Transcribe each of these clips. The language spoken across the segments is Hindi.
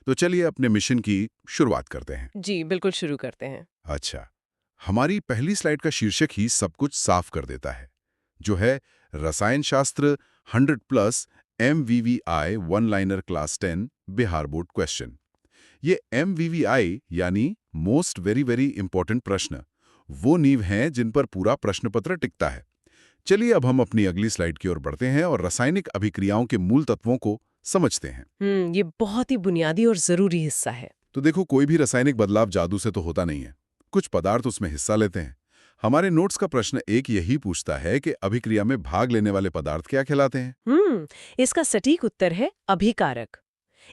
तो चलिए अपने मिशन की शुरुआत करते हैं। जी बिल्कुल शुरू करते हैं। अच्छा, हमारी पहली स्लाइड का शीर्षक ही सब कुछ साफ कर देता है, जो है रसायन शास्त्र 100 plus MVVI one liner class 10 Bihar board question. ये MVVI यानी मोस्ट वेरी वेरी इंपॉर्टेंट प्रश्न, वो नींव हैं जिन पर पूरा प्रश्न पत्र टिकता है। चलिए अब हम अपनी अगली स्लाइड की ओर बढ़ते हैं और रासायनिक अभिक्रियाओं के मूल तत्वों को समझते हैं। ये बहुत ही बुनियादी और जरूरी हिस्सा है। तो देखो, कोई भी रासायनिक बदलाव जादू से तो होता नहीं है। कुछ पदार्थ उसमें हिस्सा लेते हैं। हमारे नोट्स का प्रश्न एक यही पूछता है कि अभिक्रिया में भाग लेने वाले पदार्थ क्या कहलाते हैं। इसका सटीक उत्तर है अभिकारक।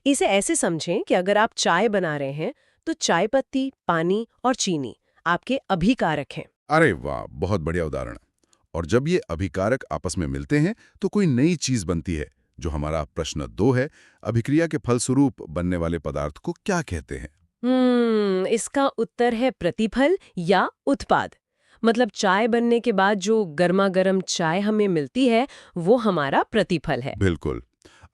इसे ऐसे समझें कि अगर आप चाय बना रहे हैं तो चाय पत्ती, पानी और चीनी आपके अभिकारक हैं। अरे वाह, बहुत बढ़िया उदाहरण। और जब ये अभिकारक आपस में मिलते हैं तो कोई नई चीज बनती है, जो हमारा प्रश्न 2 है। अभिक्रिया के फलस्वरूप बनने वाले पदार्थ को क्या कहते हैं। इसका उत्तर है प्रतिफल या उत्पाद। मतलब चाय बनने के बाद जो गर्मा गर्म चाय हमें मिलती है वो हमारा प्रतिफल है। बिल्कुल।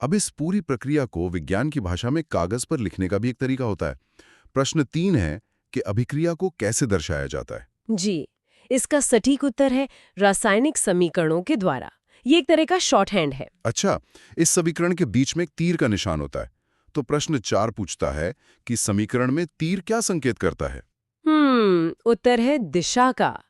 अब इस पूरी प्रक्रिया को विज्ञान की भाषा में कागज पर लिखने का भी एक तरीका होता है। प्रश्न 3 है कि अभिक्रिया को कैसे दर्शाया जाता है। जी, इसका सटीक उत्तर है रासायनिक समीकरणों के द्वारा। ये एक तरह का शॉर्ट हैंड है। अच्छा, इस समीकरण के बीच में एक तीर का निशान होता है। तो प्रश्न 4 पूछता है कि समीकरण में तीर क्या संकेत करता है। उत्तर है दिशा का।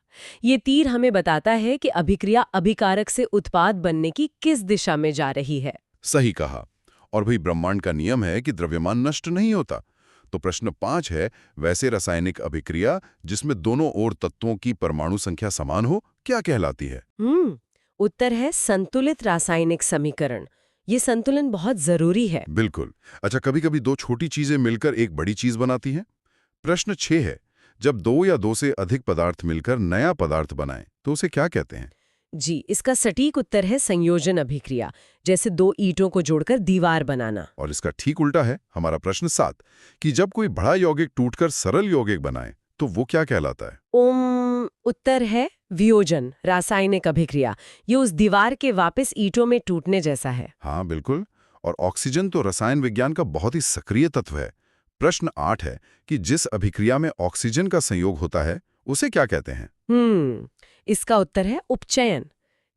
ये तीर हमें बताता है कि अभिक्रिया अभिकारक से उत्पाद बनने की किस दिशा में जा रही है। सही कहा। और भाई, ब्रह्मांड का नियम है कि द्रव्यमान नष्ट नहीं होता। तो प्रश्न 5 है, वैसे रासायनिक अभिक्रिया जिसमें दोनों ओर तत्वों की परमाणु संख्या समान हो, क्या कहलाती है। उत्तर है संतुलित रासायनिक समीकरण। ये संतुलन बहुत जरूरी है। बिल्कुल। अच्छा, कभी-कभी दो छोटी चीजें मिलकर एक बड़ी चीज बनाती हैं। प्रश्न 6 है, जब दो या दो से अधिक पदार्थ मिलकर नया पदार्थ बनाएं तो उसे क्या कहते हैं। जी, इसका सटीक उत्तर है संयोजन अभिक्रिया, जैसे दो ईंटों को जोड़कर दीवार बनाना। और इसका ठीक उल्टा है हमारा प्रश्न 7, कि जब कोई बड़ा यौगिक टूटकर सरल यौगिक बनाए तो वो क्या कहलाता है। उत्तर है वियोजन रासायनिक अभिक्रिया। ये उस दीवार के वापस ईंटों में टूटने जैसा है। हाँ बिल्कुल। और ऑक्सीजन तो रसायन विज्ञान का बहुत ही सक्रिय तत्व है। प्रश्न 8 है कि जिस अभिक्रिया में ऑक्सीजन का संयोग होता है उसे क्या कहते हैं। इसका उत्तर है उपचयन।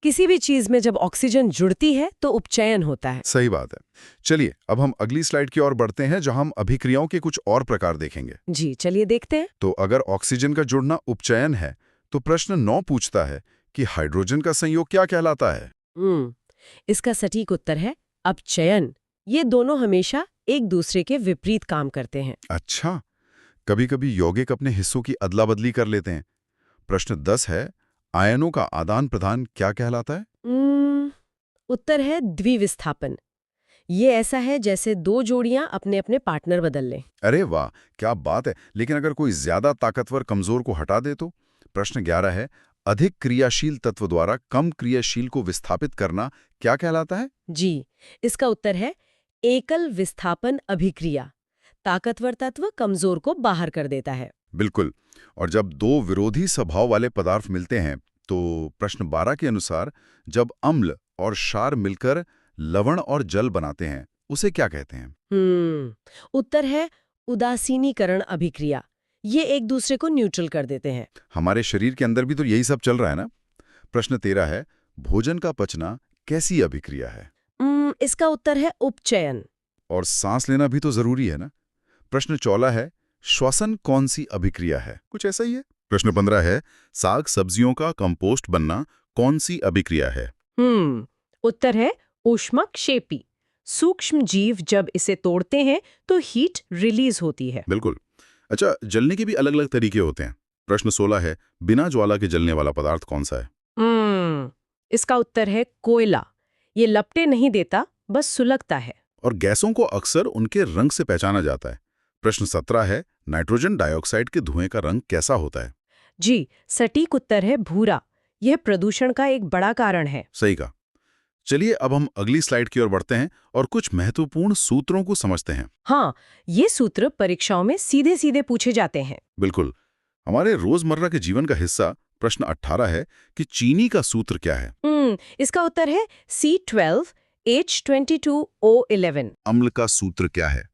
किसी भी चीज में जब ऑक्सीजन जुड़ती है तो उपचयन होता है। सही बात है। चलिए अब हम अगली स्लाइड की ओर बढ़ते हैं, जहां हम अभिक्रियाओं के कुछ और प्रकार देखेंगे। जी चलिए देखते हैं। तो अगर ऑक्सीजन का जुड़ना उपचयन है तो प्रश्न 9 पूछता है कि हाइड्रोजन का संयोग क्या कहलाता है। इसका सटीक उत्तर है अपचयन। ये दोनों हमेशा एक दूसरे के विपरीत काम करते हैं। अच्छा, कभी-कभी यौगिक अपने हिस्सों की अदला बदली कर लेते हैं। प्रश्न 10 है, आयनों का आदान प्रदान क्या कहलाता है। उत्तर है द्विविस्थापन। ये ऐसा है जैसे दो जोड़ियां अपने अपने पार्टनर बदल लें। अरे वाह, क्या बात है। लेकिन अगर कोई ज्यादा ताकतवर कमजोर को हटा दे तो। प्रश्न 11 है, अधिक क्रियाशील तत्व द्वारा कम क्रियाशील को विस्थापित करना क्या कहलाता है। जी, इसका उत्तर है एकल विस्थापन अभिक्रिया। ताकतवर तत्व कमजोर को बाहर कर देता है। बिल्कुल। और जब दो विरोधी स्वभाव वाले पदार्थ मिलते हैं तो प्रश्न 12 के अनुसार जब अम्ल और क्षार मिलकर लवण और जल बनाते हैं उसे क्या कहते हैं। उत्तर है उदासीनीकरण अभिक्रिया। ये एक दूसरे को न्यूट्रल कर देते हैं। हमारे शरीर के अंदर भी तो यही सब चल रहा है ना। प्रश्न 13 है, भोजन का पचना कैसी अभिक्रिया है। इसका उत्तर है उपचयन। और सांस लेना भी तो जरूरी है ना। प्रश्न 14 है, श्वसन कौन सी अभिक्रिया है। कुछ ऐसा ही है। प्रश्न 15 है, साग सब्जियों का कंपोस्ट बनना कौन सी अभिक्रिया है। उत्तर है ऊष्मक्षेपी। सूक्ष्म जीव जब इसे तोड़ते हैं तो हीट रिलीज होती है। बिल्कुल। अच्छा, जलने के भी अलग अलग तरीके होते हैं। प्रश्न 16 है, बिना ज्वाला के जलने वाला पदार्थ कौन सा है। इसका उत्तर है कोयला। ये लपटे नहीं देता, बस सुलगता है। और गैसों को अक्सर उनके रंग से पहचाना जाता है। प्रश्न 17 है, नाइट्रोजन डाइऑक्साइड के धुएं का रंग कैसा होता है। जी, सटीक उत्तर है भूरा। यह प्रदूषण का एक बड़ा कारण है। सही कहा। चलिए अब हम अगली स्लाइड की ओर बढ़ते हैं और कुछ महत्वपूर्ण सूत्रों को समझते हैं। हाँ, ये सूत्र परीक्षाओं में सीधे सीधे पूछे जाते हैं। बिल्कुल। हमारे रोजमर्रा के जीवन का हिस्सा। प्रश्न 18 है कि चीनी का सूत्र क्या है। इसका उत्तर है C12H22O11। अम्ल का सूत्र क्या है।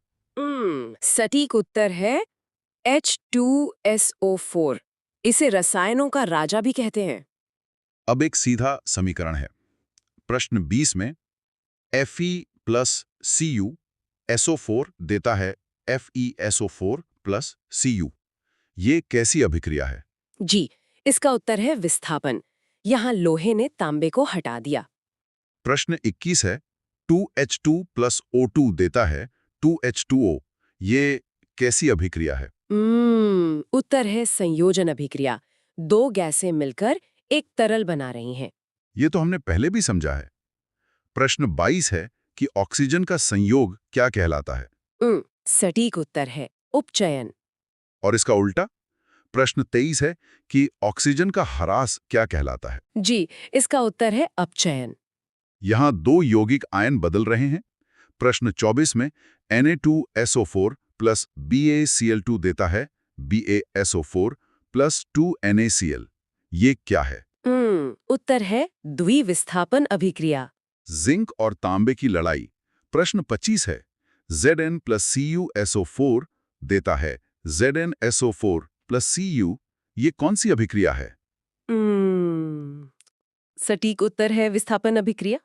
सटीक उत्तर है H2SO4। इसे रसायनों का राजा भी कहते हैं। अब एक सीधा समीकरण है। प्रश्न 20 में Fe प्लस Cu SO4 देता है FeSO4 प्लस Cu। ये कैसी अभिक्रिया है? जी, इसका उत्तर है विस्थापन। यहाँ लोहे ने तांबे को हटा दिया। प्रश्न 21 है 2H2 प्लस O2 देता है 2H2O। ये कैसी अभिक्रिया है? उत्तर है संयोजन अभिक्रिया। दो गैसें मिलकर एक तरल बना रही हैं। ये तो हमने पहले भी समझा है। प्रश्न 22 है कि ऑक्सीजन का संयोग क्या कहलाता है? सटीक उत्तर है उपचयन। और इसका उल्टा? प्रश्न 23 है कि ऑक्सीजन का ह्रास क्या कहलाता है? जी, इसका उत्तर है अपचयन। यहाँ दो यौगिक आयन बदल रहे हैं। प्रश्न 24 में Na2SO4 प्लस BaCl2 देता है BaSO4 प्लस 2NaCl। ये क्या है? उत्तर है द्विविस्थापन अभिक्रिया। जिंक और तांबे की लड़ाई। प्रश्न 25 है Zn प्लस CuSO4 देता है ZnSO4 प्लस Cu। ये कौन सी अभिक्रिया है? सटीक उत्तर है विस्थापन अभिक्रिया।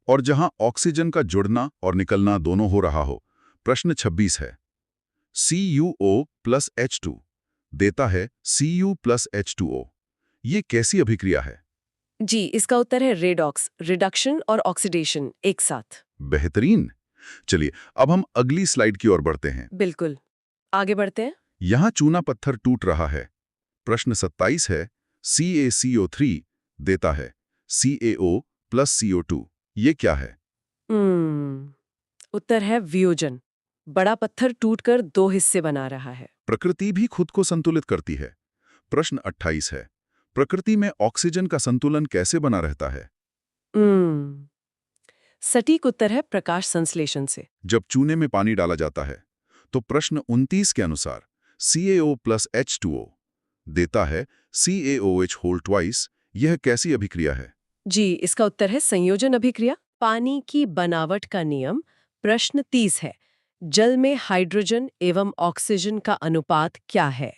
और जहां ऑक्सीजन का जुड़ना और निकलना दोनों हो रहा हो। प्रश्न 26 है CuO प्लस H2 देता है Cu प्लस H2O। ये कैसी अभिक्रिया है? जी, इसका उत्तर है रेडॉक्स, रिडक्शन और ऑक्सीडेशन एक साथ। बेहतरीन। चलिए अब हम अगली स्लाइड की ओर बढ़ते हैं। बिल्कुल, आगे बढ़ते हैं। यहाँ चूना पत्थर टूट रहा है। प्रश्न 27 है CaCO3 देता है CaO प्लस CO2। ये क्या है? उत्तर है वियोजन। बड़ा पत्थर टूटकर दो हिस्से बना रहा है। प्रकृति भी खुद को संतुलित करती है। प्रश्न 28 है प्रकृति में ऑक्सीजन का संतुलन कैसे बना रहता है? सटीक उत्तर है प्रकाश संश्लेषण से। जब चूने में पानी डाला जाता है तो प्रश्न 29 के अनुसार CaO प्लस H2O देता है CaOH होल ट्वाइस। यह कैसी अभिक्रिया है? जी, इसका उत्तर है संयोजन अभिक्रिया। पानी की बनावट का नियम। प्रश्न 30 है जल में हाइड्रोजन एवं ऑक्सीजन का अनुपात क्या है?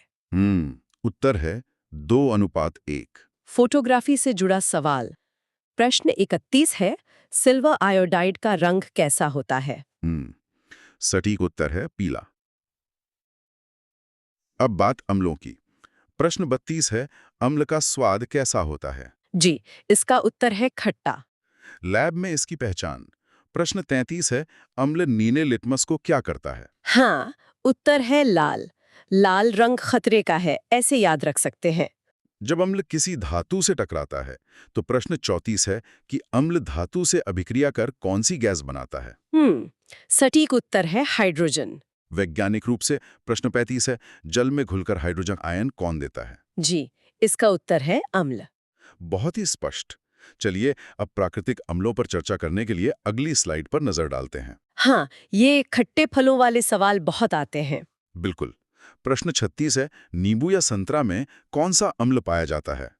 उत्तर है 2:1। फोटोग्राफी से जुड़ा सवाल। प्रश्न 31 है सिल्वर आयोडाइड का रंग कैसा होता है? सटीक उत्तर है पीला। अब बात अम्लों की। प्रश्न 32 है अम्ल का स्वाद कैसा होता है? जी, इसका उत्तर है खट्टा। लैब में इसकी पहचान। प्रश्न 33 है अम्ल नीले लिटमस को क्या करता है? हाँ, उत्तर है लाल। लाल रंग खतरे का है, ऐसे याद रख सकते हैं। जब अम्ल किसी धातु से टकराता है तो प्रश्न 34 है कि अम्ल धातु से अभिक्रिया कर कौन सी गैस बनाता है? सटीक उत्तर है हाइड्रोजन। वैज्ञानिक रूप से प्रश्न 35 है जल में घुलकर हाइड्रोजन आयन कौन देता है? जी, इसका उत्तर है अम्ल। बहुत ही स्पष्ट। चलिए अब प्राकृतिक अम्लों पर चर्चा करने के लिए अगली स्लाइड पर नजर डालते हैं। हाँ, ये खट्टे फलों वाले सवाल बहुत आते हैं। बिल्कुल। प्रश्न 36 है नींबू या संतरा में कौन सा अम्ल पाया जाता है?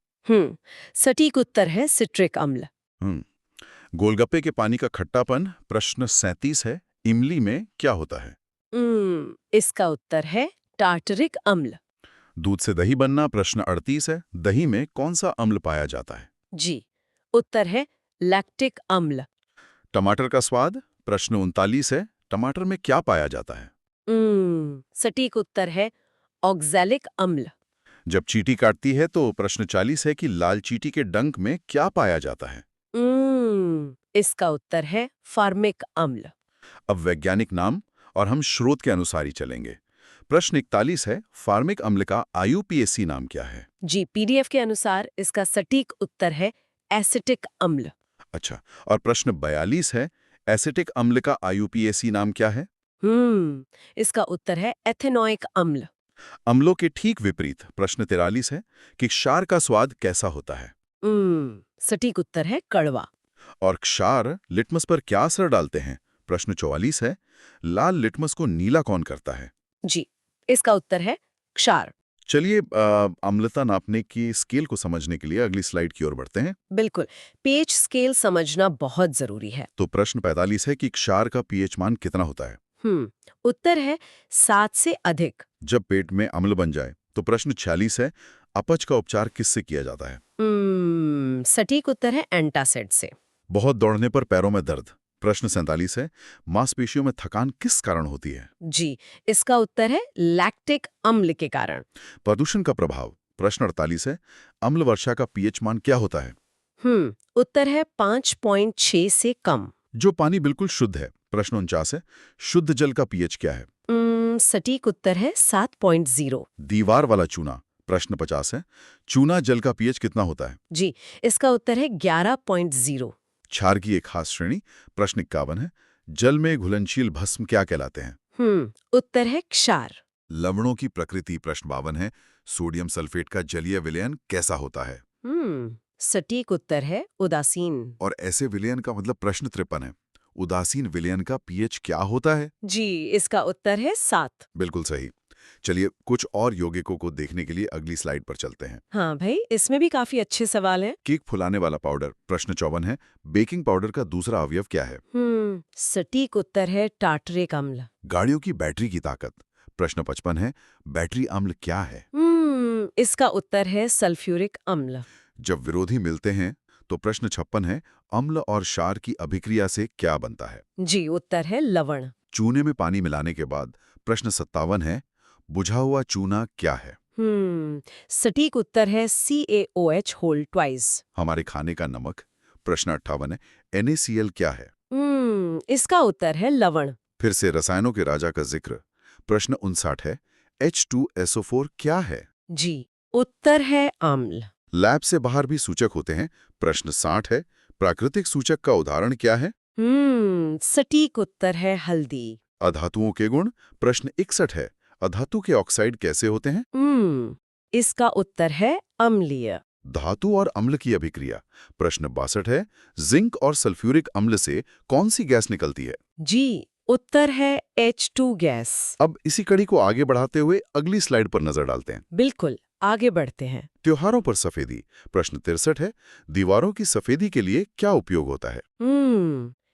सटीक उत्तर है सिट्रिक अम्ल। गोलगप्पे के पानी का खट्टापन। प्रश्न 37 है इमली में क्या होता है? इसका उत्तर है टार्टरिक अम्ल। दूध से दही बनना। प्रश्न 38 है दही में कौन सा अम्ल पाया जाता है? जी, उत्तर है लैक्टिक अम्ल। टमाटर का स्वाद। प्रश्न 39 है टमाटर में क्या पाया जाता है? सटीक उत्तर है ऑक्सैलिक अम्ल। जब चींटी काटती है तो प्रश्न 40 है कि लाल चींटी के डंक में क्या पाया जाता है? इसका उत्तर है फार्मिक अम्ल। अब वैज्ञानिक नाम और हम स्रोत के अनुसार ही चलेंगे। प्रश्न 41 है फार्मिक अम्ल का IUPAC नाम क्या है? जी, PDF के अनुसार इसका सटीक उत्तर है एसिटिक अम्ल। अच्छा, और प्रश्न 42 है एसिटिक अम्ल का IUPAC नाम क्या है? इसका उत्तर है एथेनोइक अम्ल। अम्लों के ठीक विपरीत प्रश्न 43 है कि क्षार का स्वाद कैसा होता है? सटीक उत्तर है कड़वा। और क्षार लिटमस पर क्या असर डालते हैं? प्रश्न 44 है लाल लिटमस को नीला कौन करता है? जी, इसका उत्तर है क्षार। चलिए अम्लता नापने की स्केल को समझने के लिए अगली स्लाइड की ओर बढ़ते हैं। बिल्कुल, pH स्केल समझना बहुत जरूरी है। तो प्रश्न 45 है कि क्षार का pH मान कितना होता है? उत्तर है 7 से अधिक। जब पेट में अम्ल बन जाए तो प्रश्न 46 है, अपच का उपचार किससे किया जाता है? सटीक उत्तर है एंटासिड से। बहुत दौड़ने पर पैरों में दर्द। प्रश्न 47 है, मांसपेशियों में थकान किस कारण होती है? जी, इसका उत्तर है लैक्टिक अम्ल के कारण। प्रदूषण का प्रभाव। प्रश्न 48 है, अम्ल वर्षा का पीएच मान क्या होता है? उत्तर है 5.6 से कम। जो पानी बिल्कुल शुद्ध है। प्रश्न 49 है, शुद्ध जल का पीएच क्या है? सटीक उत्तर है 7.0। दीवार वाला चूना। प्रश्न 50 है, चूना जल का पीएच कितना होता है? जी, इसका उत्तर है 11.0। क्षार की एक खास श्रेणी। प्रश्न 51 है, जल में घुलनशील भस्म क्या कहलाते हैं? उत्तर है क्षार। लवणों की प्रकृति। प्रश्न 52 है, सोडियम सल्फेट का जलीय विलयन कैसा होता है? सटीक उत्तर है उदासीन। और ऐसे विलयन का मतलब प्रश्न 53 है, उदासीन विलयन का पीएच क्या होता है? जी, इसका उत्तर है 7। बिल्कुल सही। चलिए कुछ और यौगिकों को देखने के लिए अगली स्लाइड पर चलते हैं। हाँ भाई, इसमें भी काफी अच्छे सवाल हैं। केक फुलाने वाला पाउडर। प्रश्न 54 है, बेकिंग पाउडर का दूसरा अवयव क्या है? सटीक उत्तर है टार्टरिक अम्ल। गाड़ियों की बैटरी की ताकत। प्रश्न 55 है, बैटरी अम्ल क्या है? इसका उत्तर है सल्फ्यूरिक अम्ल। जब विरोधी मिलते हैं तो प्रश्न 56 है, अम्ल और क्षार की अभिक्रिया से क्या बनता है? जी, उत्तर है लवण। चूने में पानी मिलाने के बाद प्रश्न 57 है, बुझा हुआ चूना क्या है? सटीक उत्तर है CaOH होल ट्वाइस। हमारे खाने का नमक। प्रश्न 58 है, NaCl क्या है? इसका उत्तर है लवण। फिर से रसायनों के राजा का जिक्र। प्रश्न 59 है, H2SO4 क्या है? जी, उत्तर है अम्ल। लैब से बाहर भी सूचक होते हैं। प्रश्न 60 है, प्राकृतिक सूचक का उदाहरण क्या है? सटीक उत्तर है हल्दी। अधातुओं के गुण। प्रश्न 61 है, अधातु के ऑक्साइड कैसे होते हैं? इसका उत्तर है अम्लीय। धातु और अम्ल की अभिक्रिया। प्रश्न 62 है, जिंक और सल्फ्यूरिक अम्ल से कौन सी गैस निकलती है? जी, उत्तर है H2 गैस। अब इसी कड़ी को आगे बढ़ाते हुए अगली स्लाइड पर नजर डालते हैं। बिल्कुल, आगे बढ़ते हैं। त्योहारों पर सफेदी। प्रश्न 63 है, दीवारों की सफेदी के लिए क्या उपयोग होता है?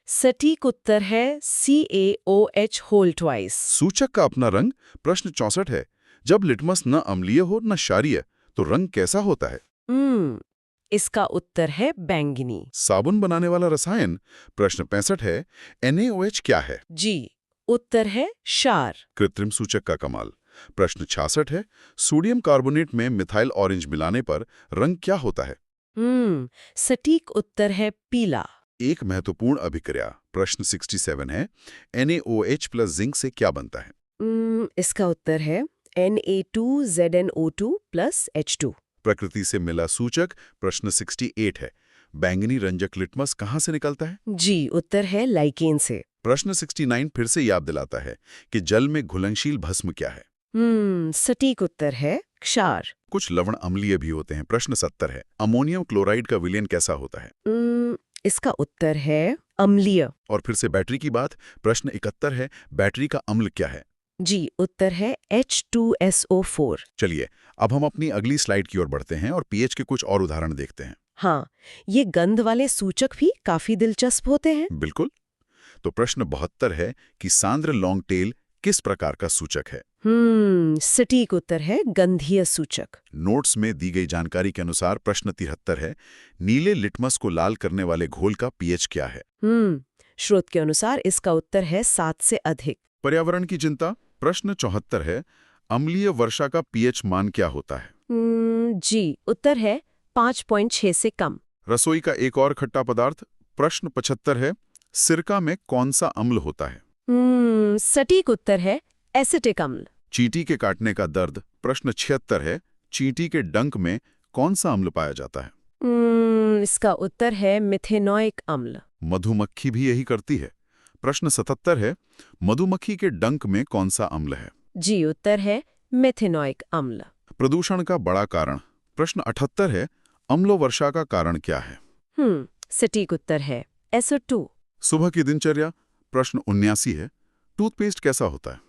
सटीक उत्तर है CaOH होल ट्वाइस। सूचक का अपना रंग। प्रश्न 64 है, जब लिटमस न अम्लीय हो न क्षारीय तो रंग कैसा होता है? इसका उत्तर है बैंगनी। साबुन बनाने वाला रसायन। प्रश्न 65 है, NaOH क्या है? जी, उत्तर है क्षार। कृत्रिम सूचक का कमाल। प्रश्न 66 है, सोडियम कार्बोनेट में मिथाइल ऑरेंज मिलाने पर रंग क्या होता है? सटीक उत्तर है पीला। एक महत्वपूर्ण अभिक्रिया। प्रश्न 67 है, NaOH प्लस जिंक से क्या बनता है? इसका उत्तर है Na2ZnO2 प्लस H2। प्रकृति से मिला सूचक। प्रश्न 68 है, बैंगनी रंजक लिटमस कहाँ से निकलता है? जी, उत्तर है लाइकेन से। प्रश्न 69 फिर से याद दिलाता है कि जल में घुलनशील भस्म क्या है? सटीक उत्तर है क्षार। कुछ लवण अम्लीय भी होते हैं। प्रश्न 70 है, अमोनियम क्लोराइड का विलयन कैसा होता है? इसका उत्तर है अम्लीय। और फिर से बैटरी की बात। प्रश्न 71 है, बैटरी का अम्ल क्या है? जी, उत्तर है H2SO4। चलिए अब हम अपनी अगली स्लाइड की ओर बढ़ते हैं और पीएच के कुछ और उदाहरण देखते हैं। हाँ, ये गंध वाले सूचक भी काफी दिलचस्प होते हैं। बिल्कुल। तो प्रश्न 72 है कि सांद्र लॉन्ग टेल किस प्रकार का सूचक है? सटीक उत्तर है गंधीय सूचक। नोट्स में दी गई जानकारी के अनुसार प्रश्न 73 है, नीले लिटमस को लाल करने वाले घोल का पीएच क्या है? स्रोत के अनुसार इसका उत्तर है 7 से अधिक। पर्यावरण की चिंता। प्रश्न 74 है, अम्लीय वर्षा का पीएच मान क्या होता है? जी, उत्तर है 5.6 से कम। रसोई का एक और खट्टा पदार्थ। प्रश्न 75 है, सिरका में कौन सा अम्ल होता है? सटीक उत्तर है एसिटिक अम्ल। चींटी के काटने का दर्द। प्रश्न 76 है, चींटी के डंक में कौन सा अम्ल पाया जाता है? इसका उत्तर है मिथेनोइक अम्ल। मधुमक्खी भी यही करती है। प्रश्न 77 है, मधुमक्खी के डंक में कौन सा अम्ल है? जी, उत्तर है मिथेनोइक अम्ल। प्रदूषण का बड़ा कारण। प्रश्न 78 है, अम्ल वर्षा का कारण क्या है? सटीक उत्तर है SO2। सुबह की दिनचर्या। प्रश्न 79 है, टूथपेस्ट कैसा होता है?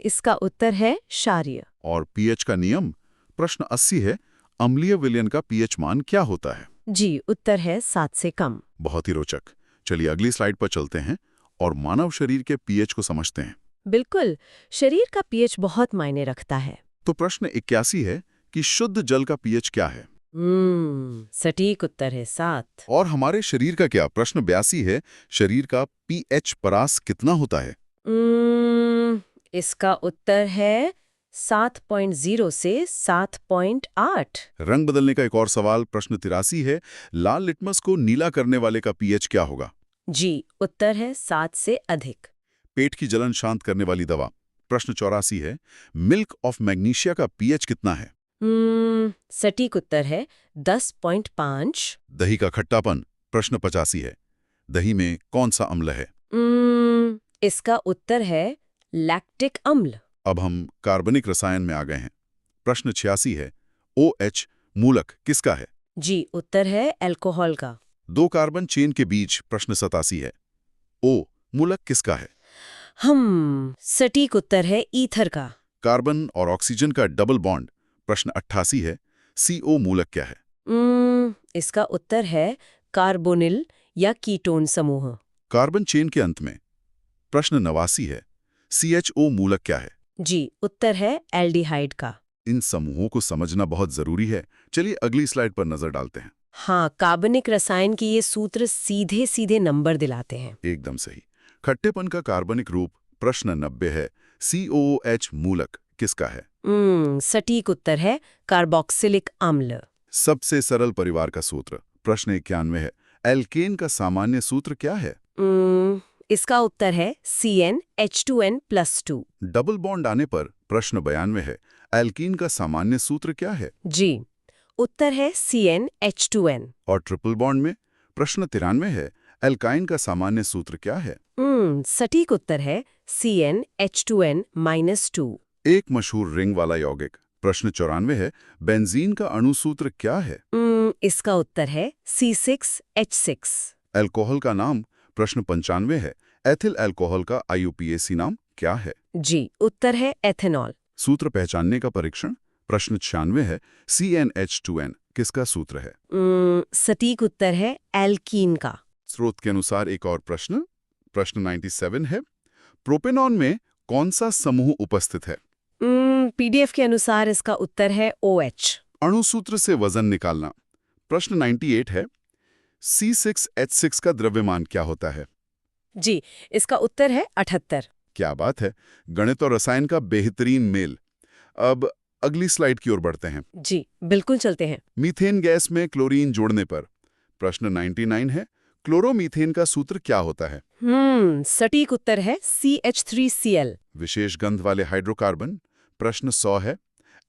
इसका उत्तर है क्षारीय। और पीएच का नियम। प्रश्न 80 है, अम्लीय विलयन का पीएच मान क्या होता है? जी, उत्तर है 7 से कम। बहुत ही रोचक। चलिए अगली स्लाइड पर चलते हैं और मानव शरीर के पीएच को समझते हैं। बिल्कुल, शरीर का पीएच बहुत मायने रखता है। तो प्रश्न 81 है कि शुद्ध जल का पीएच क्या है? सटीक उत्तर है 7। और हमारे शरीर का क्या? प्रश्न 82 है, शरीर का पीएच परास कितना होता है? इसका उत्तर है 7.0 से 7.8। रंग बदलने का एक और सवाल, प्रश्न 83 है, लाल लिटमस को नीला करने वाले का पीएच क्या होगा? जी, उत्तर है 7 से अधिक। पेट की जलन शांत करने वाली दवा, प्रश्न 84 है, मिल्क ऑफ मैग्नीशिया का पीएच कितना है? सटीक उत्तर है 10.5। दही का खट्टापन, प्रश्न 85 है, दही में कौन सा अम्ल है? इसका उत्तर है लैक्टिक अम्ल। अब हम कार्बनिक रसायन में आ गए हैं। प्रश्न 86 है, OH मूलक किसका है? जी, उत्तर है अल्कोहल का। 2 कार्बन चेन के बीच, प्रश्न 87 है, O मूलक किसका है? सटीक उत्तर है ईथर का। कार्बन और ऑक्सीजन का डबल बॉन्ड, प्रश्न 88 है, CO मूलक क्या है? इसका उत्तर है कार्बोनिल या कीटोन समूह। कार्बन चेन के अंत में, प्रश्न 89 है, CHO मूलक क्या है? जी, उत्तर है एल्डिहाइड का। इन समूहों को समझना बहुत जरूरी है। चलिए अगली स्लाइड पर नजर डालते हैं। हाँ, कार्बनिक रसायन के ये सूत्र सीधे सीधे नंबर दिलाते हैं। एकदम सही। खट्टेपन का कार्बनिक रूप, प्रश्न 90 है, COOH मूलक किसका है? सटीक उत्तर है कार्बोक्सिलिक अम्ल। सबसे सरल परिवार का सूत्र, प्रश्न 91 है, एल्केन का सामान्य सूत्र क्या है? इसका उत्तर है CnH2n+2। डबल बॉन्ड आने पर, प्रश्न 92 है, एल्कीन का सामान्य सूत्र क्या है? जी, उत्तर है CnH2n। और ट्रिपल बॉन्ड में, प्रश्न 93 है, एल्काइन का सामान्य सूत्र क्या है? सटीक उत्तर है CnH2n-2। एक मशहूर रिंग वाला यौगिक, प्रश्न 94 है, बेंजीन का अणुसूत्र क्या है? इसका उत्तर है C6H6। अल्कोहल का नाम, प्रश्न 95 है, एथिल अल्कोहल का IUPAC नाम क्या है? जी, उत्तर है एथेनॉल। सूत्र पहचानने का परीक्षण, प्रश्न 96 है, CnH2n किसका सूत्र है? सटीक उत्तर है एल्कीन का। स्रोत के अनुसार एक और प्रश्न, प्रश्न 97 है, प्रोपेनॉन में कौन सा समूह उपस्थित है? PDF के अनुसार इसका उत्तर है OH। अणुसूत्र से वजन निकालना, प्रश्न 98 है, C6H6 का द्रव्यमान क्या होता है? जी, इसका उत्तर है 78। क्या बात है, गणित और रसायन का बेहतरीन मेल। अब अगली स्लाइड की ओर बढ़ते हैं। जी, बिल्कुल चलते हैं। मीथेन गैस में क्लोरीन जोड़ने पर, प्रश्न 99 है, क्लोरोमीथेन का सूत्र क्या होता है? सटीक उत्तर है CH3Cl। विशेष गंध वाले हाइड्रोकार्बन, प्रश्न 100 है,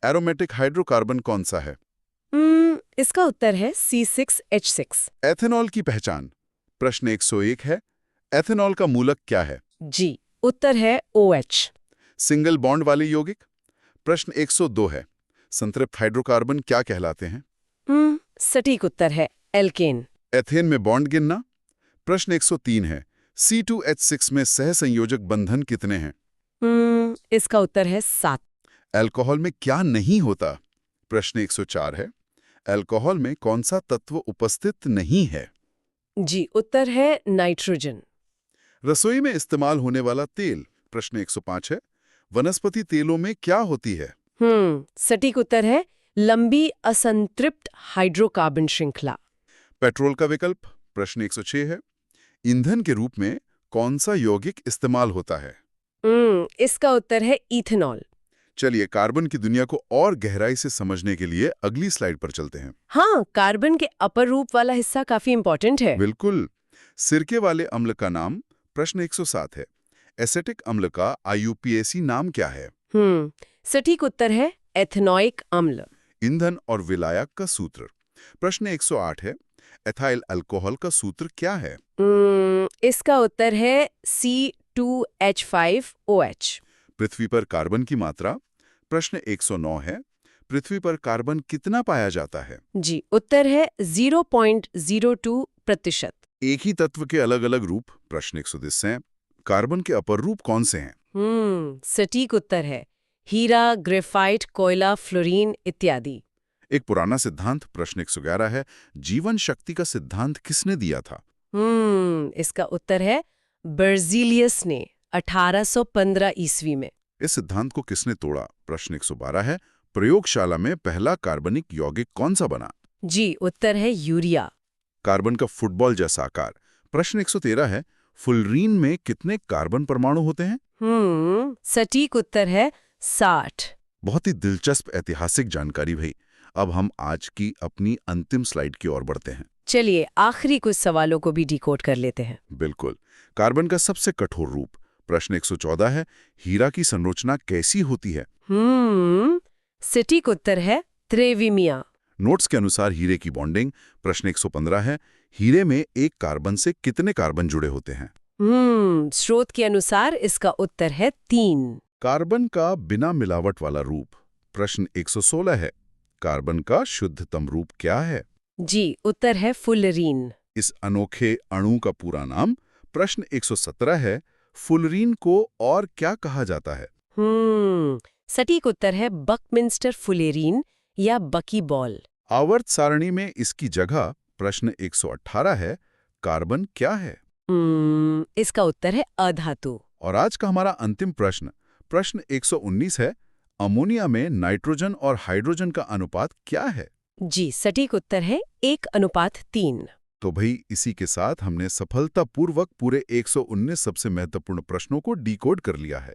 एरोमेटिक हाइड्रोकार्बन कौन सा है? इसका उत्तर है C6H6। एथेनॉल की पहचान, प्रश्न 101 है, एथेनॉल का मूलक क्या है? जी, उत्तर है OH। सिंगल बॉन्ड वाले यौगिक, प्रश्न 102 है, संतृप्त हाइड्रोकार्बन क्या कहलाते हैं? सटीक उत्तर है एल्केन। एथेन में बॉन्ड गिनना, प्रश्न 103 है, C2H6 में सहसंयोजक बंधन कितने हैं? इसका उत्तर है 7। अल्कोहल में क्या नहीं होता? प्रश्न 104 है, अल्कोहल में कौन सा तत्व उपस्थित नहीं है? जी, उत्तर है नाइट्रोजन। रसोई में इस्तेमाल होने वाला तेल, प्रश्न 105 है, वनस्पति तेलों में क्या होती है? सटीक उत्तर है लंबी असंतृप्त हाइड्रोकार्बन श्रृंखला। पेट्रोल का विकल्प, प्रश्न 106 है, ईंधन के रूप में कौन सा यौगिक इस्तेमाल होता है? इसका उत्तर है इथेनॉल। चलिए कार्बन की दुनिया को और गहराई से समझने के लिए अगली स्लाइड पर चलते हैं। हाँ, कार्बन के अपर रूप वाला हिस्सा काफी इंपॉर्टेंट है। बिल्कुल। सिरके वाले अम्ल का नाम, प्रश्न 107 है, एसेटिक अम्ल का IUPAC नाम क्या है? सटीक उत्तर है एथेनोइक अम्ल। ईंधन और विलायक का सूत्र, प्रश्न 108 है, एथाइल अल्कोहल का सूत्र क्या है? इसका उत्तर है C2H5OH। पृथ्वी पर कार्बन की मात्रा, प्रश्न 109 है, पृथ्वी पर कार्बन कितना पाया जाता है? जी, उत्तर है 0.02%। एक ही तत्व के अलग अलग रूप, प्रश्न 110 है, कार्बन के अपर रूप कौन से हैं? सटीक उत्तर है हीरा, ग्रेफाइट, कोयला, फ्लोरीन इत्यादि। एक पुराना सिद्धांत, प्रश्न 111 है, जीवन शक्ति का सिद्धांत किसने दिया था? इसका उत्तर है बर्जीलियस ने 1815 ईस्वी में। इस सिद्धांत को किसने तोड़ा? प्रश्न 112 है, प्रयोगशाला में पहला कार्बनिक यौगिक कौन सा बना? जी, उत्तर है यूरिया। कार्बन का फुटबॉल जैसा आकार। प्रश्न 113 है, फुलरीन में कितने कार्बन परमाणु होते हैं? सटीक उत्तर है 60। बहुत ही दिलचस्प ऐतिहासिक जानकारी भाई। अब हम आज की अपनी अंतिम स्लाइड की ओर बढ़ते हैं। चलिए आखिरी कुछ सवालों को भी डिकोड कर लेते हैं। बिल्कुल। कार्बन का सबसे कठोर रूप। प्रश्न 114 है, हीरा की संरचना कैसी होती है? सटीक उत्तर है त्रेविमिया। नोट्स के अनुसार हीरे की बॉन्डिंग। प्रश्न 115 है, हीरे में एक कार्बन से कितने कार्बन जुड़े होते हैं? स्रोत के अनुसार इसका उत्तर है 3। कार्बन का बिना मिलावट वाला रूप। प्रश्न 116 है, कार्बन का शुद्धतम रूप क्या है? जी, उत्तर है फुलरीन। इस अनोखे अणु का पूरा नाम। प्रश्न 117 है, फुलरीन को और क्या कहा जाता है? सटीक उत्तर है बकमिंस्टर फुलेरीन या बकी बॉल। आवर्त सारणी में इसकी जगह। प्रश्न 118 है, कार्बन क्या है? इसका उत्तर है अधातु। और आज का हमारा अंतिम प्रश्न, प्रश्न 119 है, अमोनिया में नाइट्रोजन और हाइड्रोजन का अनुपात क्या है? जी, सटीक उत्तर है 1:3। तो भाई इसी के साथ हमने सफलतापूर्वक पूरे 119 सबसे महत्वपूर्ण प्रश्नों को डिकोड कर लिया है।